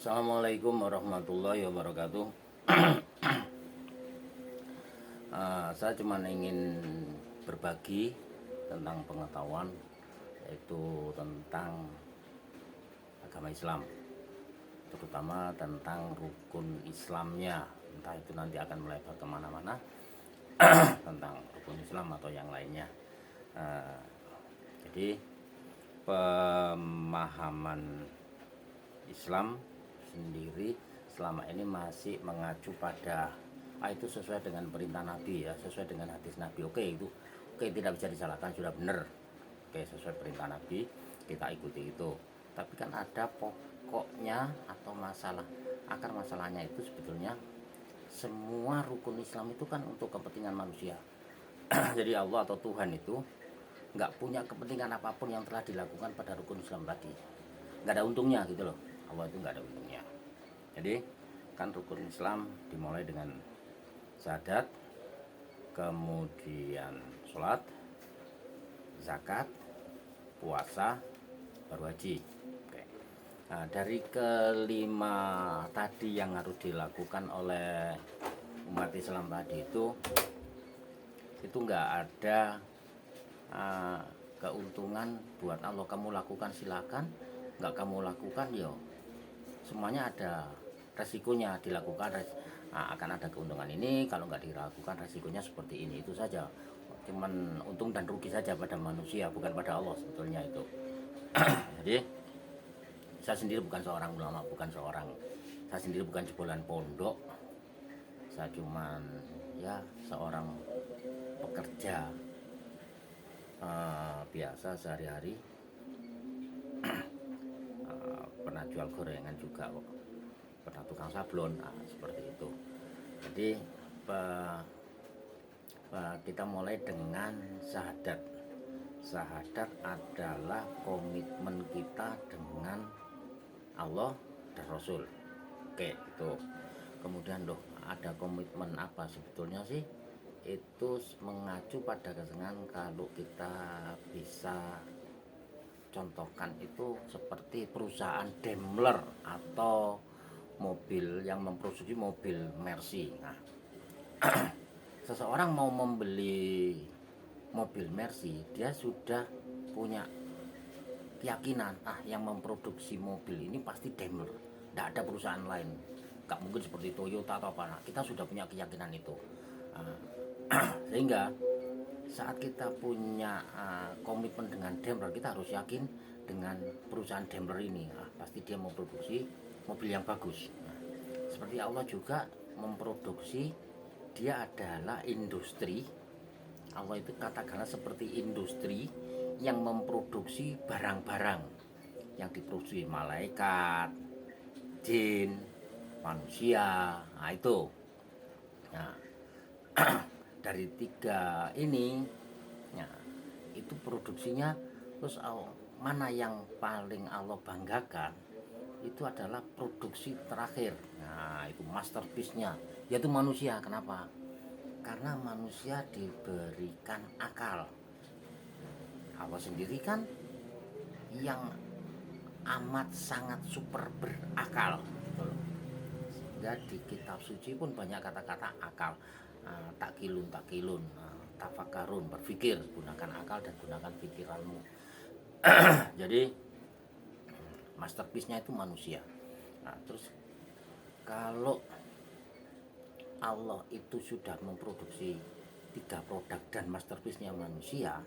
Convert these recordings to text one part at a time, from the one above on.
Assalamualaikum warahmatullahi wabarakatuh. Saya cuma ingin berbagi tentang pengetahuan, yaitu tentang agama Islam, terutama tentang rukun Islamnya. Entah itu nanti akan melebar kemana-mana tentang rukun Islam atau yang lainnya. Jadi pemahaman Islam sendiri selama ini masih mengacu pada itu sesuai dengan perintah Nabi, ya, sesuai dengan hadis Nabi. Oke, tidak bisa disalahkan, sudah benar. Oke, sesuai perintah Nabi, kita ikuti itu. Tapi kan ada pokoknya atau akar masalahnya itu sebetulnya semua rukun Islam itu kan untuk kepentingan manusia. Jadi Allah atau Tuhan itu nggak punya kepentingan apapun yang telah dilakukan pada rukun Islam tadi. Nggak ada untungnya gitu loh. Allah itu nggak ada untungnya. Jadi kan rukun Islam dimulai dengan syahadat, kemudian sholat, zakat, puasa, baru haji. Oke. Nah, dari kelima tadi yang harus dilakukan oleh umat Islam tadi itu nggak ada keuntungan buat Allah. Kamu lakukan silakan, nggak kamu lakukan yo semuanya ada resikonya. Dilakukan akan ada keuntungan ini, kalau nggak dilakukan resikonya seperti ini. Itu saja, cuman untung dan rugi saja pada manusia, bukan pada Allah sebetulnya itu. Jadi saya sendiri bukan seorang ulama, saya sendiri bukan jebolan pondok. Saya cuman ya seorang pekerja biasa sehari-hari. Pernah jual gorengan juga, pernah tukang sablon, seperti itu. Jadi kita mulai dengan syahadat. Syahadat adalah komitmen kita dengan Allah dan Rasul. Oke, itu. Kemudian ada komitmen apa sebetulnya sih? Itu mengacu pada kesenangan. Kalau kita bisa contohkan itu seperti perusahaan Daimler atau mobil yang memproduksi mobil Mercy. Nah, seseorang mau membeli mobil Mercy, dia sudah punya keyakinan, yang memproduksi mobil ini pasti Daimler, tidak ada perusahaan lain, nggak mungkin seperti Toyota atau apa. Nah, kita sudah punya keyakinan itu. Sehingga saat kita punya komitmen dengan Daimler, kita harus yakin dengan perusahaan Daimler ini, pasti dia memproduksi mobil yang bagus. Seperti Allah juga memproduksi, dia adalah industri. Allah itu katakanlah seperti industri yang memproduksi barang-barang yang diproduksi malaikat, jin, manusia. Nah itu. Nah, dari tiga ini ya, itu produksinya. Terus mana yang paling Allah banggakan itu adalah produksi terakhir. Nah itu masterpiece-nya, yaitu manusia. Kenapa? Karena manusia diberikan akal. Allah sendiri kan yang amat sangat super berakal. Sehingga di kitab suci pun banyak kata-kata akal. Takilun, tafakarun, berpikir, gunakan akal dan gunakan pikiranmu. Jadi masterpiece-nya itu manusia. Nah, terus kalau Allah itu sudah memproduksi 3 produk dan masterpiece-nya manusia,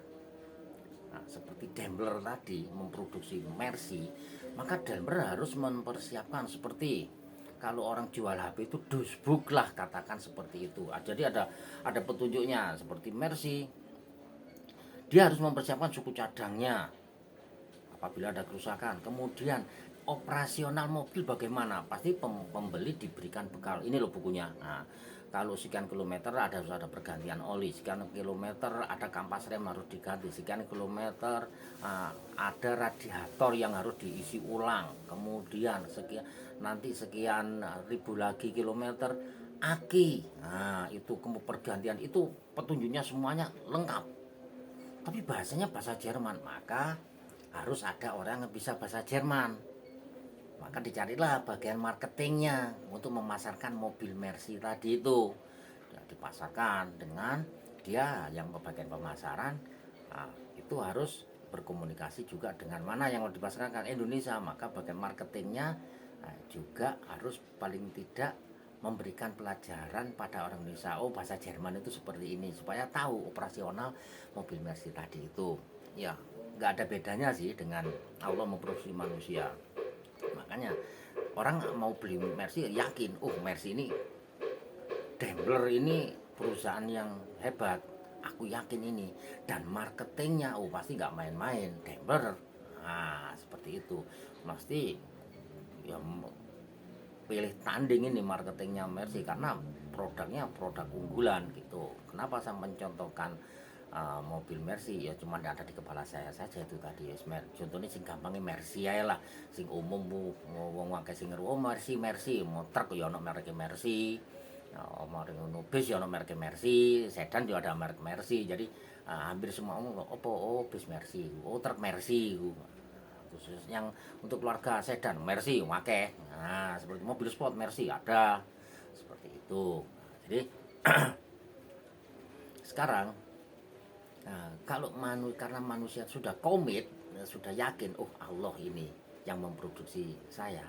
seperti Daimler tadi memproduksi Mercy, maka Daimler harus mempersiapkan seperti kalau orang jual HP itu dusbuk lah, katakan seperti itu. Jadi ada petunjuknya. Seperti Mercy, dia harus mempersiapkan suku cadangnya apabila ada kerusakan. Kemudian operasional mobil bagaimana? Pasti pembeli diberikan bekal. Ini loh bukunya. Nah, kalau sekian kilometer harus ada pergantian oli, sekian kilometer ada kampas rem harus diganti, sekian kilometer ada radiator yang harus diisi ulang, kemudian sekian ribu lagi kilometer aki. Nah itu pergantian, itu petunjuknya semuanya lengkap. Tapi bahasanya bahasa Jerman, maka harus ada orang yang bisa bahasa Jerman. Maka dicarilah bagian marketingnya untuk memasarkan mobil Mercy tadi itu. Ya, dipasarkan dengan dia yang bagian pemasaran. Nah, itu harus berkomunikasi juga dengan mana yang mau dipasarkan ke Indonesia. Maka bagian marketingnya juga harus paling tidak memberikan pelajaran pada orang Indonesia. Oh, bahasa Jerman itu seperti ini supaya tahu operasional mobil Mercy tadi itu. Ya, nggak ada bedanya sih dengan Allah memproduksi manusia. Makanya orang mau beli Mercy yakin, oh Mercy ini Daimler ini perusahaan yang hebat, aku yakin ini. Dan marketingnya oh pasti nggak main-main Daimler. Nah seperti itu, pasti ya pilih tanding ini marketingnya Mercy karena produknya produk unggulan gitu. Kenapa saya mencontohkan mobil Mercy ya cuma ada di kepala saya saja itu tadi ya. Contohnya sing gampangnya Mercy aja lah, sing umum bu wong akeh sing ngeru oh Mercy Mercy, mau truk ya ono merek Mercy, mari ngono bis ya ono merek Mercy, sedan juga ada merek Mercy. Jadi hampir semua opo oh bis Mercy, oh truk Mercy. Khusus yang untuk keluarga sedan Mercy pakai. Nah seperti mobil sport Mercy ada seperti itu. Nah, jadi sekarang kalau karena manusia sudah komit, sudah yakin oh Allah ini yang memproduksi saya,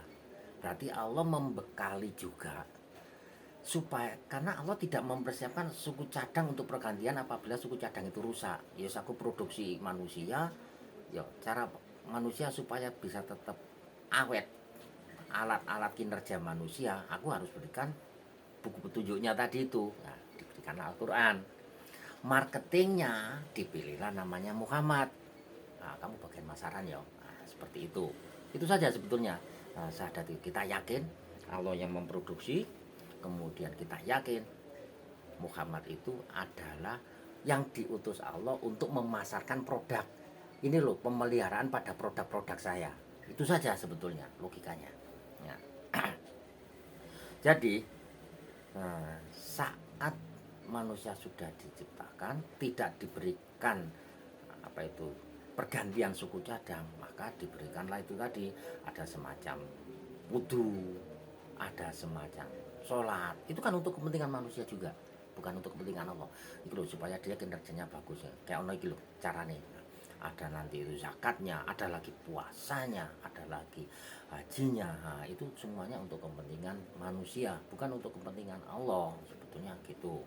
berarti Allah membekali juga supaya karena Allah tidak mempersiapkan suku cadang untuk pergantian apabila suku cadang itu rusak. Ya aku produksi manusia, ya cara manusia supaya bisa tetap awet alat-alat kinerja manusia, aku harus berikan buku petunjuknya tadi itu. Nah, diberikan Al-Quran. Marketingnya dipilihlah namanya Muhammad. Nah, kamu bagian masaran ya. Nah, seperti itu. Itu saja sebetulnya. Nah, kita yakin Allah yang memproduksi, kemudian kita yakin Muhammad itu adalah yang diutus Allah untuk memasarkan produk. Ini loh pemeliharaan pada produk-produk saya. Itu saja sebetulnya logikanya. Ya. Jadi saat manusia sudah diciptakan tidak diberikan apa itu pergantian suku cadang, maka diberikanlah itu tadi ada semacam wudhu, ada semacam sholat. Itu kan untuk kepentingan manusia juga, bukan untuk kepentingan Allah. Itu loh supaya dia kinerjanya bagus ya. Kayak ono iki loh carane. Ada nanti itu zakatnya, ada lagi puasanya, ada lagi hajinya. Nah, itu semuanya untuk kepentingan manusia, bukan untuk kepentingan Allah sebetulnya gitu.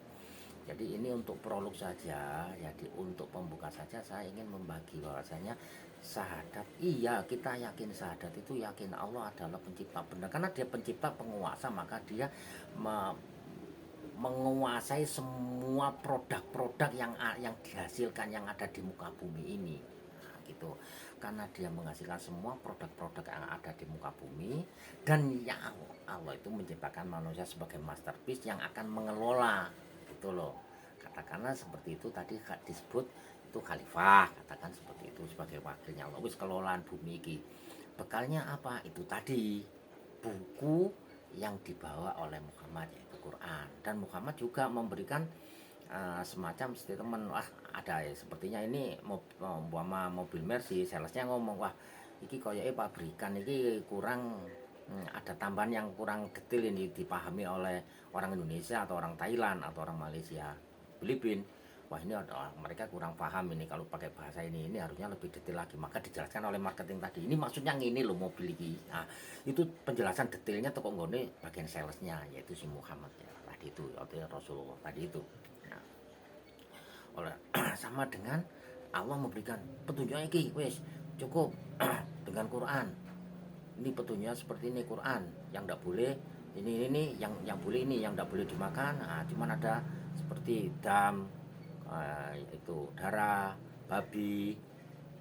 Jadi ini untuk prolog saja, jadi untuk pembuka saja saya ingin membagi bahwasanya syahadat, iya kita yakin syahadat itu yakin Allah adalah pencipta benar karena dia pencipta penguasa, maka dia menguasai semua produk-produk yang dihasilkan yang ada di muka bumi ini. Nah, gitu. Karena dia menghasilkan semua produk-produk yang ada di muka bumi dan yang Allah itu menciptakan manusia sebagai masterpiece yang akan mengelola gitu loh. Katakanlah seperti itu tadi disebut itu khalifah, katakan seperti itu sebagai wakilnya Allah wis kelolaan bumi ini. Bekalnya apa? Itu tadi buku yang dibawa oleh Muhammad yaitu Quran, dan Muhammad juga memberikan semacam statement, wah ada ya sepertinya ini mobil Mercy, salesnya ngomong wah iki koyoke pabrikan iki kurang ada tambahan yang kurang detail ini dipahami oleh orang Indonesia atau orang Thailand atau orang Malaysia, Filipina. Wah ini mereka kurang paham ini kalau pakai bahasa ini harusnya lebih detail lagi. Maka dijelaskan oleh marketing tadi. Ini maksudnya ini loh mobil ini. Nah, itu penjelasan detailnya toko nggone bagian salesnya yaitu si Muhammad ya, tadi itu atau Rasulullah tadi itu. Nah, oleh sama dengan Allah memberikan petunjuknya iki wes cukup dengan Quran. Ini petunjuknya seperti ini Quran, yang tidak boleh ini yang boleh ini yang tidak boleh dimakan. Nah, cuman ada seperti dam, itu darah babi,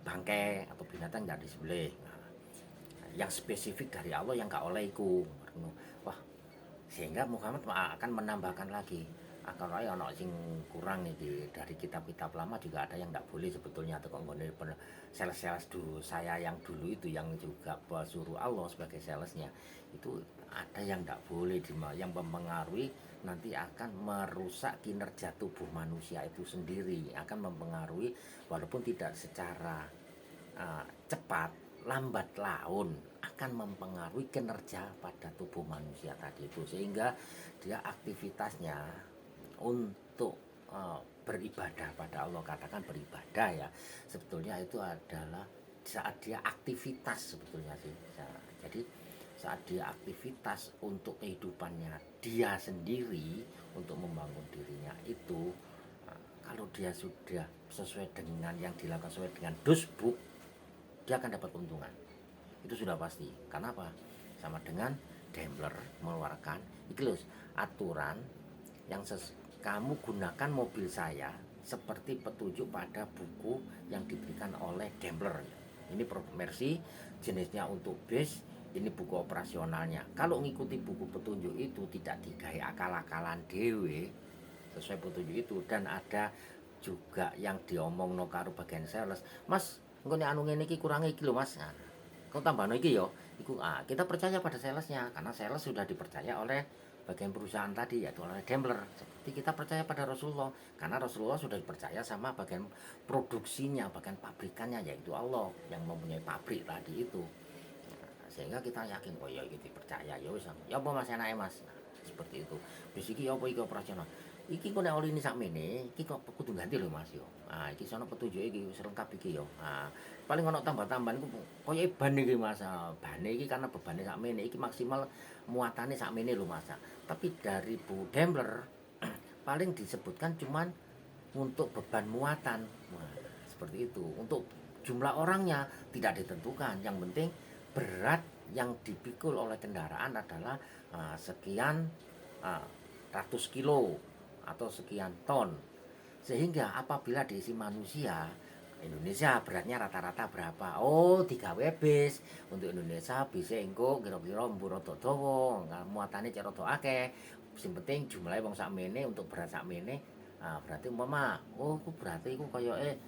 bangkai atau binatang nggak disembelih. Nah, yang spesifik dari Allah yang nggak oleh iku. Wah, sehingga Muhammad akan menambahkan lagi. Kalau ono sing kurang iki dari kitab-kitab lama juga ada yang nggak boleh sebetulnya atau kok nggone sales-sales dulu saya yang dulu itu yang juga suruh Allah sebagai salesnya itu ada yang nggak boleh yang mempengaruhi nanti akan merusak kinerja tubuh manusia itu sendiri, akan mempengaruhi walaupun tidak secara cepat lambat laun akan mempengaruhi kinerja pada tubuh manusia tadi itu, sehingga dia aktivitasnya untuk beribadah pada Allah, katakan beribadah ya, sebetulnya itu adalah saat dia aktivitas sebetulnya sih. Jadi saat dia aktivitas untuk kehidupannya dia sendiri, untuk membangun dirinya itu, kalau dia sudah sesuai dengan yang dilakukan, sesuai dengan dosbuk, dia akan dapat keuntungan. Itu sudah pasti. Karena apa? Sama dengan Daimler mengeluarkan ikhlas aturan yang kamu gunakan mobil saya seperti petunjuk pada buku yang diberikan oleh Daimler. Ini Mercy, jenisnya untuk base, ini buku operasionalnya. Kalau ngikuti buku petunjuk itu, tidak digawe akal-akalan dewe, sesuai petunjuk itu. Dan ada juga yang diomong no karo bagian sales, mas engko nek anu ngene iki kurang iki lho mas, nah, kau tambahno iki yo iku, kita percaya pada salesnya, karena sales sudah dipercaya oleh bagian perusahaan tadi, yaitu oleh Daimler. Seperti kita percaya pada Rasulullah, karena Rasulullah sudah dipercaya sama bagian produksinya, bagian pabrikannya, yaitu Allah yang mempunyai pabrik tadi itu. Sehingga kita yakin, oh ya iki dipercaya, ya wis ya apa mas enake mas, nah, seperti itu. Wis iki apa iki operasional, iki kok nek oli ini sakmene iki kok kudu ganti lho mas yo, iki sono petunjuk iki wis lengkap iki yo, paling ono tambah-tambahan iku koyo ban iki mas, bane iki karena bebane sakmene iki maksimal muatannya sakmene lho mas. Tapi dari Bu Daimler paling disebutkan cuman untuk beban muatan, nah, seperti itu. Untuk jumlah orangnya tidak ditentukan, yang penting berat yang dipikul oleh kendaraan adalah sekian ratus kilo atau sekian ton. Sehingga apabila diisi manusia, Indonesia beratnya rata-rata berapa? Oh, 3 bis. Untuk Indonesia bisa engko kira-kira mbur rada dawa, muatane cek rada akeh. Sing penting jumlahe wong sakmene untuk berat sakmene. Berarti umpama, oh berarti iku koyoke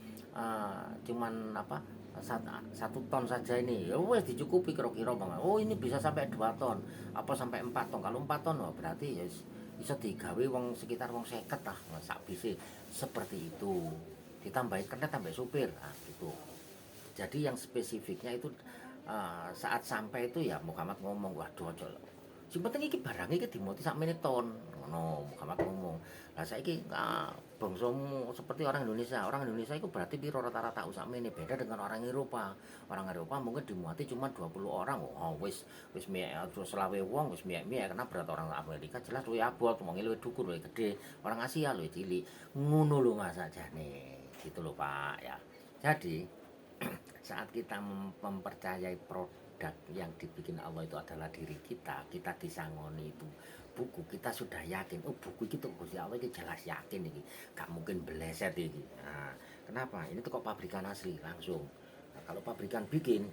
cuman apa? 1 ton saja ini. Ya wes dicukupi kira-kira bang. Oh, ini bisa sampai 2 ton, apa sampai 4 ton. Kalau 4 ton, oh, berarti ya bisa digawe wong sekitar wong 50 lah sak bise. Seperti itu. Ditambahin kernet tambah supir, gitu. Jadi yang spesifiknya itu saat sampai itu ya Muhammad ngomong, waduh aja sing penting iki barang iki dimoti sakmene ton, ngono Muhammad ngomong. Lah saiki bangsamu seperti orang Indonesia. Orang Indonesia itu berarti piro rata-rata sakmene, beda dengan orang Eropa. Orang Eropa mungkin dimuati cuma 20 orang. Oh, wis miek selawe wong wis miek-miek, karena berat orang Amerika jelas luwih abot, wong luwih dhukur, luwih gede. Orang Asia luwih cilik. Ngono lho Mas sakjane. Gitu loh Pak ya. Jadi saat kita mempercayai produk yang dibikin Allah itu adalah diri kita, kita disangoni itu buku, kita sudah yakin, oh buku itu Gusti Allah itu jelas yakin ini, gak mungkin beleset ini. Nah, kenapa? Ini tuh kok pabrikan asli langsung. Nah, kalau pabrikan bikin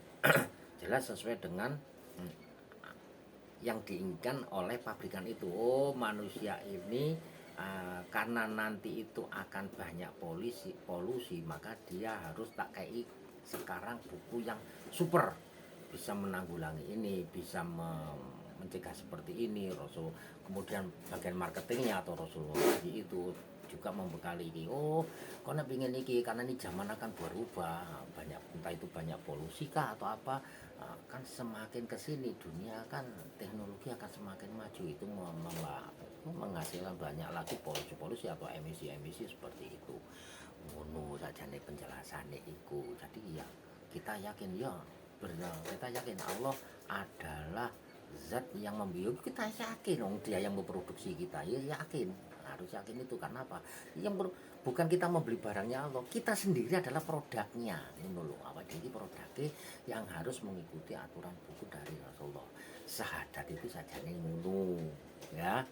jelas sesuai dengan yang diinginkan oleh pabrikan itu. Oh manusia ini karena nanti itu akan banyak polusi, maka dia harus tak kayak sekarang buku yang super, bisa menanggulangi ini, bisa mencegah seperti ini. Rasul kemudian bagian marketingnya atau Rasulullah itu juga membekali ini. Oh, karena pingin iki karena ini zaman akan berubah, banyak entah itu banyak polusi kah atau apa. Kan semakin kesini dunia kan teknologi akan semakin maju, itu menghasilkan banyak lagi polusi-polusi atau emisi-emisi seperti itu. Ngono sajane penjelasannya itu. Jadi ya kita yakin ya, kita yakin Allah adalah zat yang membiayai, kita yakin dong dia yang memproduksi kita, ya yakin, harus yakin itu. Karena apa? Bukan kita membeli barangnya Allah, kita sendiri adalah produknya. Ini loh, apa jadi produknya yang harus mengikuti aturan buku dari Rasulullah. Syahadat itu saja nih ngono ya.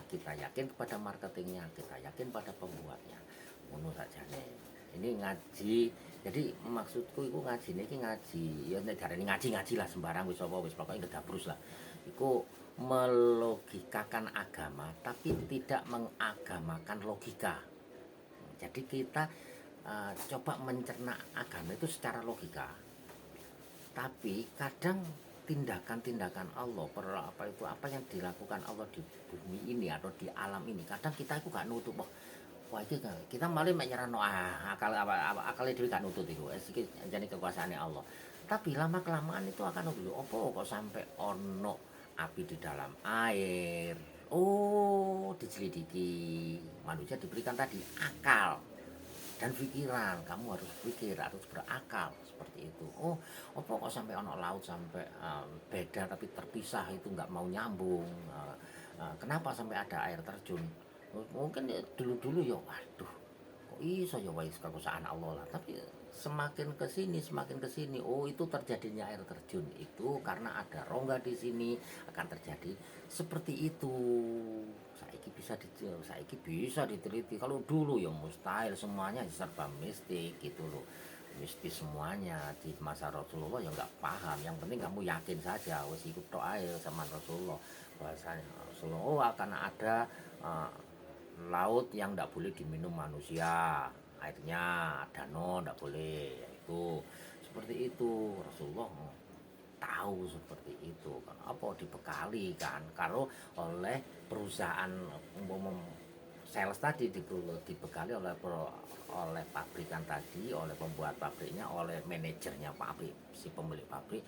Kita yakin kepada marketingnya, kita yakin pada pembuatnya, ngono saja nih. Ini ngaji, jadi maksudku itu ngaji ini ngaji ya nek darani ngaji lah sembarang wis apa wis pokoke ngedabrus lah. Iku melogikakan agama tapi tidak mengagamakan logika. Jadi kita coba mencerna agama itu secara logika. Tapi kadang tindakan-tindakan Allah, apa yang dilakukan Allah di bumi ini atau di alam ini, kadang kita itu gak nutup. Wah itu kita malah menyerah akal itu gak nutut itu. Iki jadi kekuasaannya Allah. Tapi lama kelamaan itu akan dulu, opo kok sampai ono api di dalam air. Oh, diselidiki. Manusia diberikan tadi akal dan pikiran. Kamu harus pikir, harus berakal seperti itu. Oh, opo kok sampai ono laut sampai beda tapi terpisah itu nggak mau nyambung. Kenapa sampai ada air terjun? Mungkin ya dulu-dulu ya, waduh, kok iso ya wis kekuasaan Allah lah. Tapi semakin ke sini, oh itu terjadinya air terjun itu karena ada rongga di sini akan terjadi seperti itu. Saiki bisa diteliti. Kalau dulu ya mustahil, semuanya serba mistik gitu loh. Mistis semuanya di masa Rasulullah ya nggak paham. Yang penting kamu yakin saja, wes ikut tok ae sama Rasulullah. Bahasanya Rasulullah, oh akan ada eh, laut yang tidak boleh diminum manusia, airnya danau tidak boleh, itu seperti itu. Rasulullah tahu seperti itu kan, apa dibekali kan kalau oleh perusahaan sales tadi, dibekali oleh pabrikan tadi, oleh pembuat pabriknya, oleh manajernya pabrik, si pemilik pabrik.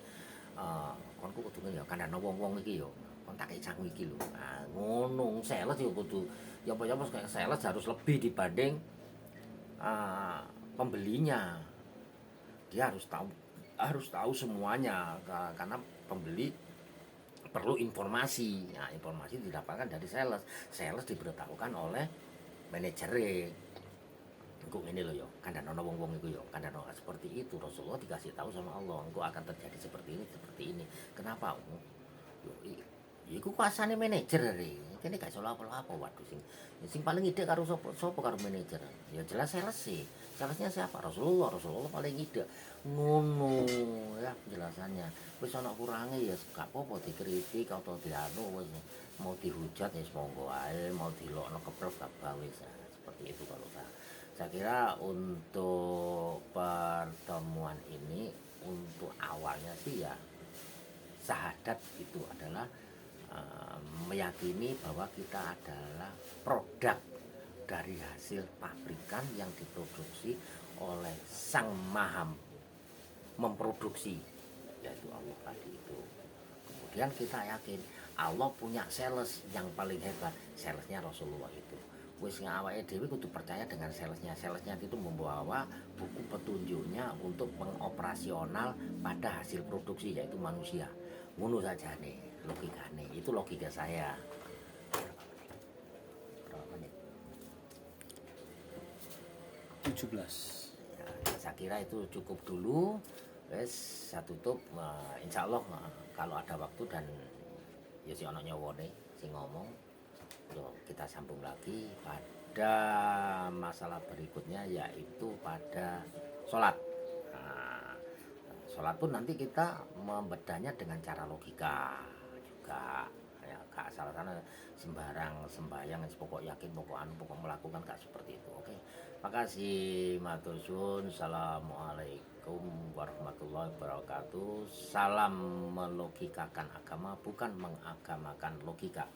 Kon kudu ya kandhane wong-wong iki yo kon tak canggu iki lho. Nah, ngono sales yo kudu ya apa-apa kayak sales harus lebih dibanding eh, pembelinya. Dia harus tahu semuanya karena pembeli perlu informasi. Nah, informasi didapatkan dari sales. Sales diberitahukan oleh manajer. Engkau ini loh yo, kandang wong-wong itu yo, kandang seperti itu. Rasulullah dikasih tahu sama Allah, engkau akan terjadi seperti ini. Kenapa? Yo, iku kuasane manajer re. Kene gak iso apa-apa. Waduh sing paling ide karo sapa karo manajer. Ya jelas sales sih. Salesnya siapa? Rasulullah paling ide. Ngono ya penjelasannya. Wis ana kurange ya gak apa-apa dikritik atau dianu wis mau dihujat ya monggo ae, mau dilokno keprek gak wis. Seperti itu kalau saya kira untuk pertemuan ini untuk awalnya sih ya syahadat itu adalah meyakini bahwa kita adalah produk dari hasil pabrikan yang diproduksi oleh Sang Maha memproduksi, yaitu Allah tadi itu. Kemudian kita yakin Allah punya sales yang paling hebat, salesnya Rasulullah itu. Wis awake dhewe kudu percaya dengan salesnya. Salesnya itu membawa buku petunjuknya untuk mengoperasional pada hasil produksi yaitu manusia. Ngono saja nih logikane. Itu logika saya. Berapa menit? 17. Ya, saya kira itu cukup dulu. Wes saya tutup. Insya Allah kalau ada waktu dan ya si ono nyowone si ngomong, yuk kita sambung lagi pada masalah berikutnya yaitu pada sholat. Nah, sholat pun nanti kita membedanya dengan cara logika juga. Ya, gak salah sana sembarang sembahyang, pokok yakin, pokok anu, pokok melakukan gak seperti itu. Oke, makasih matur suwun. Assalamualaikum warahmatullahi wabarakatuh. Salam melogikakan agama, bukan mengagamakan logika.